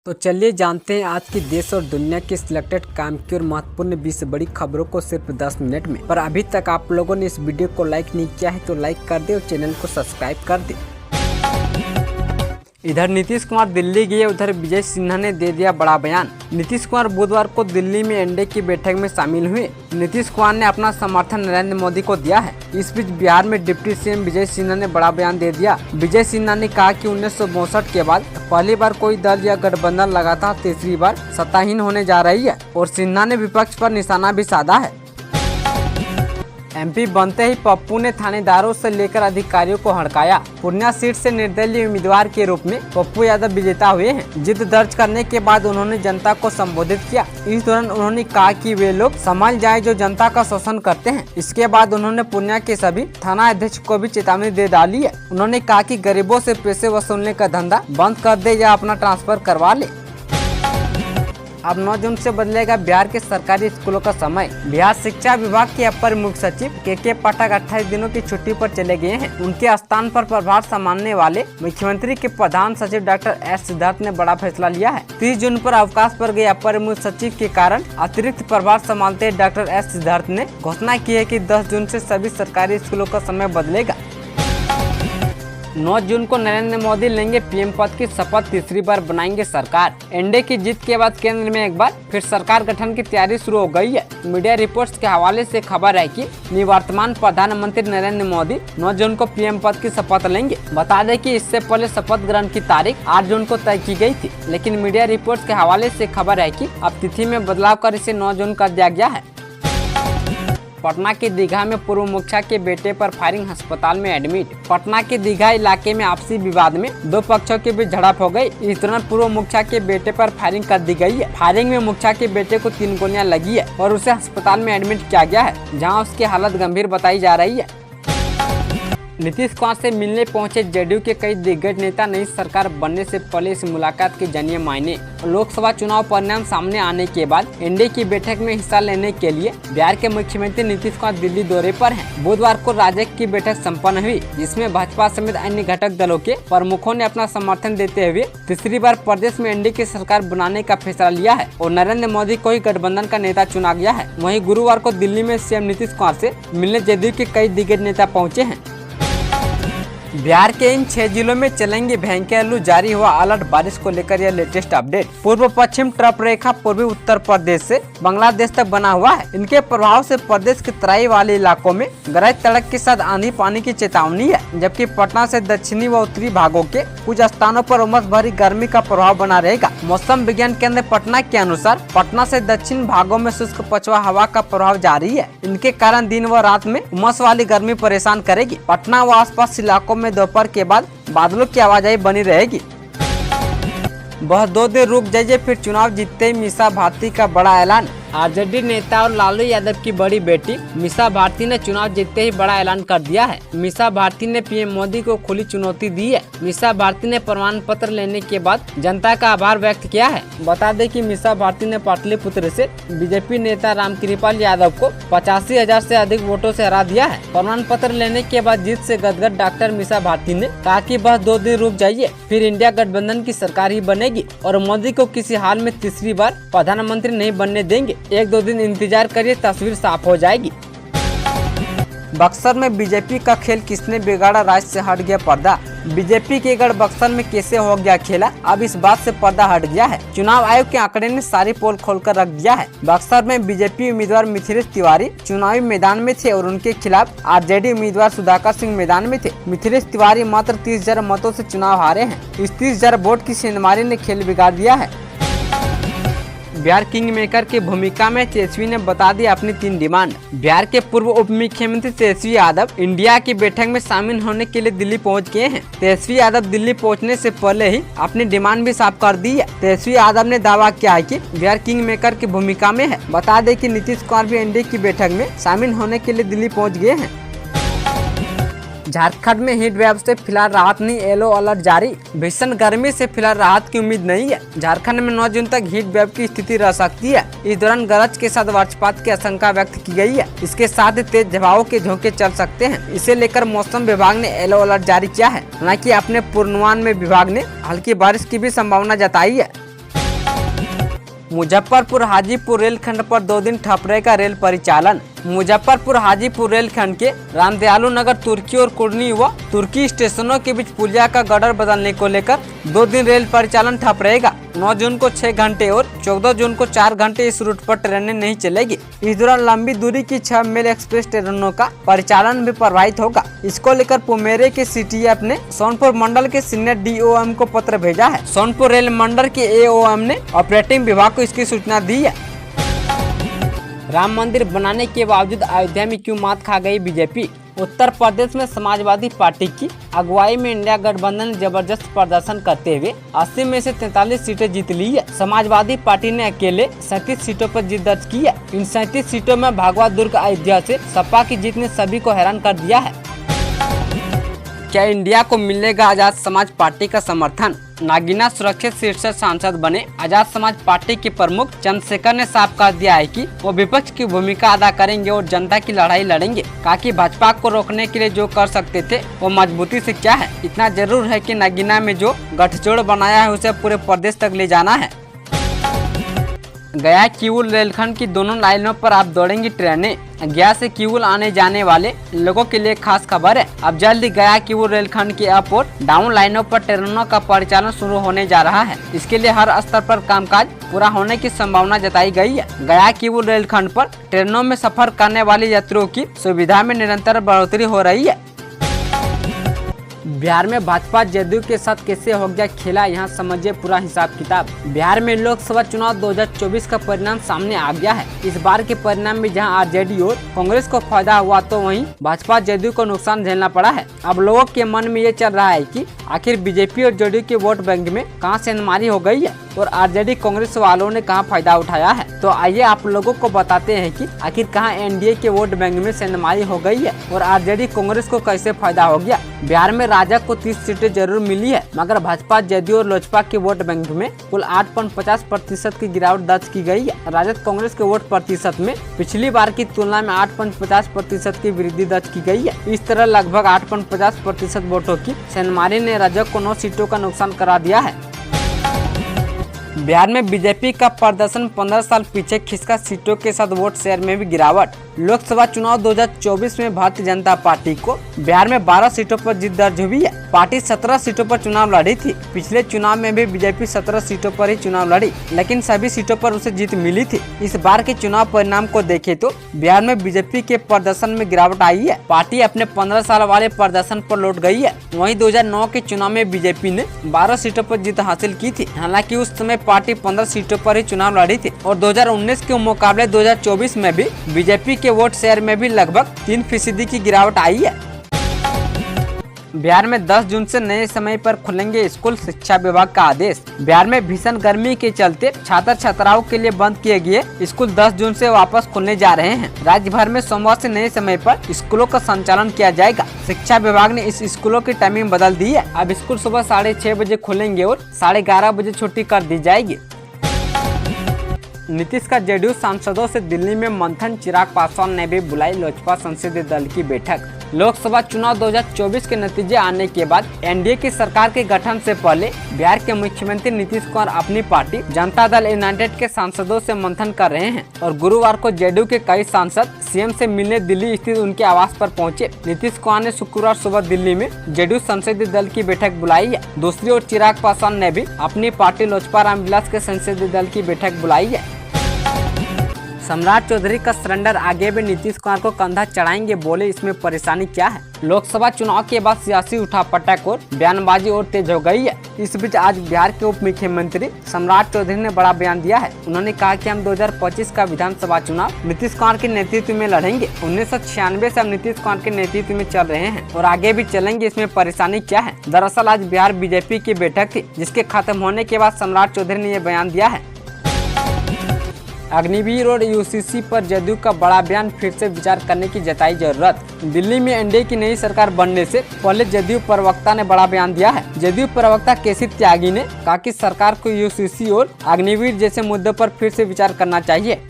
तो चलिए जानते हैं आज की देश और दुनिया की सिलेक्टेड काम की और महत्वपूर्ण 20 बड़ी खबरों को सिर्फ 10 मिनट में। पर अभी तक आप लोगों ने इस वीडियो को लाइक नहीं किया है तो लाइक कर दे और चैनल को सब्सक्राइब कर दे। इधर नीतीश कुमार दिल्ली गए, उधर विजय सिन्हा ने दे दिया बड़ा बयान। नीतीश कुमार बुधवार को दिल्ली में एनडीए की बैठक में शामिल हुए। नीतीश कुमार ने अपना समर्थन नरेंद्र मोदी को दिया है। इस बीच बिहार में डिप्टी सीएम विजय सिन्हा ने बड़ा बयान दे दिया। विजय सिन्हा ने कहा कि 1962 के बाद पहली बार कोई दल या गठबंधन लगातार तीसरी बार सत्ताहीन होने जा रही है और सिन्हा ने विपक्ष पर निशाना भी साधा है। एमपी बनते ही पप्पू ने थानेदारों से लेकर अधिकारियों को हड़काया। पूर्णिया सीट से निर्दलीय उम्मीदवार के रूप में पप्पू यादव विजेता हुए हैं। जिद दर्ज करने के बाद उन्होंने जनता को संबोधित किया। इस दौरान उन्होंने कहा कि वे लोग संभल जाएं जो जनता का शोषण करते हैं। इसके बाद उन्होंने पूर्णिया के सभी थाना अध्यक्ष को भी चेतावनी दे डाली है। उन्होंने कहा कि गरीबों से पैसे वसूलने का धंधा बंद कर दे या अपना ट्रांसफर करवा ले। अब 9 जून से बदलेगा बिहार के सरकारी स्कूलों का समय। बिहार शिक्षा विभाग के अपर मुख्य सचिव के पाठक 28 दिनों की छुट्टी पर चले गए हैं। उनके स्थान पर प्रभार संभालने वाले मुख्यमंत्री के प्रधान सचिव डॉक्टर एस सिद्धार्थ ने बड़ा फैसला लिया है। 30 जून पर अवकाश पर गए अपर मुख्य सचिव के कारण अतिरिक्त प्रभार संभालते डॉक्टर एस सिद्धार्थ ने घोषणा की है कि 10 जून से सभी सरकारी स्कूलों का समय बदलेगा। 9 जून को नरेंद्र मोदी लेंगे पीएम पद की शपथ, तीसरी बार बनाएंगे सरकार। एनडीए की जीत के बाद केंद्र में एक बार फिर सरकार गठन की तैयारी शुरू हो गई है। मीडिया रिपोर्ट्स के हवाले से खबर है कि निवर्तमान प्रधानमंत्री नरेंद्र मोदी 9 जून को पीएम पद की शपथ लेंगे। बता दें कि इससे पहले शपथ ग्रहण की तारीख 8 जून को तय की गई थी, लेकिन मीडिया रिपोर्ट्स के हवाले से खबर है कि अब तिथि में बदलाव कर इसे 9 जून कर दिया गया है। पटना के दीघा में पूर्व मुखिया के बेटे पर फायरिंग, अस्पताल में एडमिट। पटना के दीघा इलाके में आपसी विवाद में दो पक्षों के बीच झड़प हो गई। इस दौरान पूर्व मुखिया के बेटे पर फायरिंग कर दी गई है। फायरिंग में मुखिया के बेटे को 3 गोलियां लगी है और उसे अस्पताल में एडमिट किया गया है, जहां उसकी हालत गंभीर बताई जा रही है। नीतीश कुमार से मिलने पहुंचे जेडीयू के कई दिग्गज नेता। नई सरकार बनने से पहले इस मुलाकात के जानिए मायने। लोकसभा चुनाव परिणाम सामने आने के बाद एनडीए की बैठक में हिस्सा लेने के लिए बिहार के मुख्यमंत्री नीतीश कुमार दिल्ली दौरे पर हैं। बुधवार को राज्य की बैठक संपन्न हुई, जिसमें भाजपा समेत अन्य घटक दलों के प्रमुखों ने अपना समर्थन देते हुए तीसरी बार प्रदेश में एनडीए की सरकार बनाने का फैसला लिया है और नरेंद्र मोदी को ही गठबंधन का नेता चुना गया है। वहीं गुरुवार को दिल्ली में सीएम नीतीश कुमार से मिलने जेडीयू के कई दिग्गज नेता पहुँचे हैं। बिहार के इन 6 जिलों में चलेंगे भयंकर लू, जारी हुआ अलर्ट। बारिश को लेकर यह लेटेस्ट अपडेट। पूर्व पश्चिम ट्रफ रेखा पूर्वी उत्तर प्रदेश से बांग्लादेश तक बना हुआ है। इनके प्रभाव से प्रदेश के तराई वाले इलाकों में गरज तड़क के साथ आंधी पानी की चेतावनी है, जबकि पटना से दक्षिणी व उत्तरी भागों के कुछ स्थानों पर उमस भरी गर्मी का प्रभाव बना रहेगा। मौसम विज्ञान केंद्र पटना के अनुसार पटना से दक्षिण भागों में शुष्क पछुआ हवा का प्रभाव जारी है। इनके कारण दिन व रात में उमस वाली गर्मी परेशान करेगी। पटना व आसपास इलाकों में दोपहर के बाद बादलों की आवाजाही बनी रहेगी। बस 2 दिन रुक जाइए, फिर चुनाव जीतते ही मीसा भारती का बड़ा ऐलान। आरजेडी नेता और लालू यादव की बड़ी बेटी मीसा भारती ने चुनाव जीतते ही बड़ा ऐलान कर दिया है। मीसा भारती ने पीएम मोदी को खुली चुनौती दी है। मीसा भारती ने प्रमाण पत्र लेने के बाद जनता का आभार व्यक्त किया है। बता दें कि मीसा भारती ने पाटलिपुत्र से बीजेपी नेता रामकृपाल यादव को 85,000 से अधिक वोटों से हरा दिया है। प्रमाण पत्र लेने के बाद जीत से गदगद डॉक्टर मीसा भारती ने कहा कि बस 2 दिन रुक जाइए, फिर इंडिया गठबंधन की सरकार ही बनेगी और मोदी को किसी हाल में तीसरी बार प्रधानमंत्री नहीं बनने देंगे। 1-2 दिन इंतजार करिए, तस्वीर साफ हो जाएगी। बक्सर में बीजेपी का खेल किसने बिगाड़ा, राज्य से हट गया पर्दा। बीजेपी के गढ़ बक्सर में कैसे हो गया खेला, अब इस बात से पर्दा हट गया है। चुनाव आयोग के आंकड़े ने सारी पोल खोलकर रख दिया है। बक्सर में बीजेपी उम्मीदवार मिथिलेश तिवारी चुनावी मैदान में थे और उनके खिलाफ आरजेडी उम्मीदवार सुधाकर सिंह मैदान में थे। मिथिलेश तिवारी मात्र 30,000 मतों से चुनाव हारे हैं। इस 30,000 वोट की सेंधमारी ने खेल बिगाड़ दिया है। बिहार किंग मेकर की भूमिका में तेजस्वी ने बता दी अपनी 3 डिमांड। बिहार के पूर्व उप मुख्यमंत्री तेजस्वी यादव इंडिया की बैठक में शामिल होने के लिए दिल्ली पहुंच गए हैं। तेजस्वी यादव दिल्ली पहुंचने से पहले ही अपनी डिमांड भी साफ कर दी है। तेजस्वी यादव ने दावा किया है कि बिहार किंग मेकर की भूमिका में है। बता दें कि नीतीश कुमार भी एनडीए की बैठक में शामिल होने के लिए दिल्ली पहुँच गए हैं। झारखंड में हीट वेव से फिलहाल राहत नहीं, येलो अलर्ट जारी। भीषण गर्मी से फिलहाल राहत की उम्मीद नहीं है। झारखंड में 9 जून तक हीट वेव की स्थिति रह सकती है। इस दौरान गरज के साथ वज्रपात की आशंका व्यक्त की गई है। इसके साथ ही तेज हवाओं के झोंके चल सकते हैं। इसे लेकर मौसम विभाग ने येलो अलर्ट जारी किया है। हालांकि अपने पूर्वानुमान में विभाग ने हल्की बारिश की भी संभावना जताई है। मुजफ्फरपुर हाजीपुर रेलखंड पर 2 दिन ठप रहेगा रेल परिचालन। मुजफ्फरपुर हाजीपुर रेलखंड के रामदयालु नगर तुर्की और कुर्नी व तुर्की स्टेशनों के बीच पुलिया का गडर बदलने को लेकर 2 दिन रेल परिचालन ठप रहेगा। 9 जून को 6 घंटे और 14 जून को 4 घंटे इस रूट पर ट्रेनें नहीं चलेगी। इस दौरान लंबी दूरी की 6 मेल एक्सप्रेस ट्रेनों का परिचालन भी प्रभावित होगा। इसको लेकर पुमेरे के सीटीएफ ने सोनपुर मंडल के सीनियर डीओएम को पत्र भेजा है। सोनपुर रेल मंडल के एओएम ने ऑपरेटिंग विभाग को इसकी सूचना दी है। राम मंदिर बनाने के बावजूद अयोध्या में क्यों मात खा गई बीजेपी? उत्तर प्रदेश में समाजवादी पार्टी की अगुवाई में इंडिया गठबंधन ने जबरदस्त प्रदर्शन करते हुए 80 में से 43 सीटें जीत ली है। समाजवादी पार्टी ने अकेले 37 सीटों पर जीत दर्ज की है। इन 37 सीटों में भागवा दुर्ग अयोध्या से सपा की जीत ने सभी को हैरान कर दिया है। क्या इंडिया को मिलेगा आजाद समाज पार्टी का समर्थन? नागीना सुरक्षित शीर्षक सांसद बने आजाद समाज पार्टी के प्रमुख चंद्रशेखर ने साफ कर दिया है कि वो विपक्ष की भूमिका अदा करेंगे और जनता की लड़ाई लड़ेंगे। कहा कि भाजपा को रोकने के लिए जो कर सकते थे वो मजबूती से क्या है। इतना जरूर है कि नागीना में जो गठजोड़ बनाया है उसे पूरे प्रदेश तक ले जाना है। गया किऊल रेलखंड की दोनों लाइनों पर अब दौड़ेंगी ट्रेनें। गया से किऊल आने जाने वाले लोगों के लिए खास खबर है। अब जल्द ही गया किऊल रेलखंड की अप और डाउन लाइनों पर ट्रेनों का परिचालन शुरू होने जा रहा है। इसके लिए हर स्तर पर कामकाज पूरा होने की संभावना जताई गई है। गया किऊल रेलखंड पर ट्रेनों में सफर करने वाले यात्रियों की सुविधा में निरंतर बढ़ोतरी हो रही है। बिहार में भाजपा जदयू के साथ कैसे हो गया खेला, यहाँ समझिए पूरा हिसाब किताब। बिहार में लोकसभा चुनाव 2024 का परिणाम सामने आ गया है। इस बार के परिणाम में जहां आरजेडी और कांग्रेस को फायदा हुआ तो वहीं भाजपा जदयू को नुकसान झेलना पड़ा है। अब लोगों के मन में ये चल रहा है कि आखिर बीजेपी और जदयू के वोट बैंक में कहां सेंधमारी हो गई है और आरजेडी कांग्रेस वालों ने कहां फायदा उठाया है। तो आइए आप लोगों को बताते हैं कि आखिर कहां एनडीए के वोट बैंक में सेंधमारी हो गई है और आरजेडी कांग्रेस को कैसे फायदा हो गया। बिहार में राजग को 30 सीटें जरूर मिली है, मगर भाजपा जदयू और लोजपा के वोट बैंक में कुल 8.50% की गिरावट दर्ज की गई है। राजद कांग्रेस के वोट प्रतिशत में पिछली बार की तुलना में 8.50% की वृद्धि दर्ज की गई है। इस तरह लगभग 8.50% वोटों की सेंधमारी ने राजग को 9 सीटों का नुकसान करा दिया है। बिहार में बीजेपी का प्रदर्शन 15 साल पीछे खिसका, सीटों के साथ वोट शेयर में भी गिरावट। लोकसभा चुनाव 2024 में भारतीय जनता पार्टी को बिहार में 12 सीटों पर जीत दर्ज हुई है। पार्टी 17 सीटों पर चुनाव लड़ी थी। पिछले चुनाव में भी बीजेपी 17 सीटों पर ही चुनाव लड़ी, लेकिन सभी सीटों पर उसे जीत मिली थी। इस बार के चुनाव परिणाम को देखें तो बिहार में बीजेपी के प्रदर्शन में गिरावट आई है। पार्टी अपने 15 साल वाले प्रदर्शन पर लौट गई है। वहीं 2009 के चुनाव में बीजेपी ने 12 सीटों पर जीत हासिल की थी। हालांकि उस समय पार्टी 15 सीटों पर ही चुनाव लड़ी थी और 2019 के मुकाबले 2024 में भी बीजेपी के वोट शेयर में भी लगभग 3% की गिरावट आई है। बिहार में 10 जून से नए समय पर खुलेंगे स्कूल, शिक्षा विभाग का आदेश। बिहार में भीषण गर्मी के चलते छात्र छात्राओं के लिए बंद किए गए स्कूल 10 जून से वापस खुलने जा रहे हैं। राज्य भर में सोमवार से नए समय पर स्कूलों का संचालन किया जाएगा। शिक्षा विभाग ने इस स्कूलों की टाइमिंग बदल दी है। अब स्कूल सुबह 6:30 बजे खुलेंगे और 11:30 बजे छुट्टी कर दी जाएगी। नीतीश का जेडीयू सांसदों से दिल्ली में मंथन, चिराग पासवान ने भी बुलाई लोजपा संसदीय दल की बैठक। लोकसभा चुनाव 2024 के नतीजे आने के बाद एनडीए की सरकार के गठन से पहले बिहार के मुख्यमंत्री नीतीश कुमार अपनी पार्टी जनता दल यूनाइटेड के सांसदों से मंथन कर रहे हैं और गुरुवार को जेडीयू के कई सांसद सीएम से मिलने दिल्ली स्थित उनके आवास पर पहुंचे। नीतीश कुमार ने शुक्रवार सुबह दिल्ली में जेडीयू संसदीय दल की बैठक बुलाई है। दूसरी ओर चिराग पासवान ने भी अपनी पार्टी लोजपा रामविलास के संसदीय दल की बैठक बुलाई है। सम्राट चौधरी का सरेंडर, आगे भी नीतीश कुमार को कंधा चढ़ाएंगे, बोले इसमें परेशानी क्या है। लोकसभा चुनाव के बाद सियासी उठापटक और बयानबाजी और तेज हो गई है। इस बीच आज बिहार के उप मुख्यमंत्री सम्राट चौधरी ने बड़ा बयान दिया है। उन्होंने कहा कि हम 2025 का विधानसभा चुनाव नीतीश कुमार के नेतृत्व में लड़ेंगे। 1996 से हम नीतीश कुमार के नेतृत्व में चल रहे हैं और आगे भी चलेंगे, इसमें परेशानी क्या है। दरअसल आज बिहार बीजेपी की बैठक थी, जिसके खत्म होने के बाद सम्राट चौधरी ने यह बयान दिया है। अग्निवीर और यूसीसी पर जदयू का बड़ा बयान, फिर से विचार करने की जताई जरूरत। दिल्ली में एनडीए की नई सरकार बनने से पहले जदयू प्रवक्ता ने बड़ा बयान दिया है। जदयू प्रवक्ता केसी त्यागी ने कहा कि सरकार को यूसीसी और अग्निवीर जैसे मुद्दों पर फिर से विचार करना चाहिए।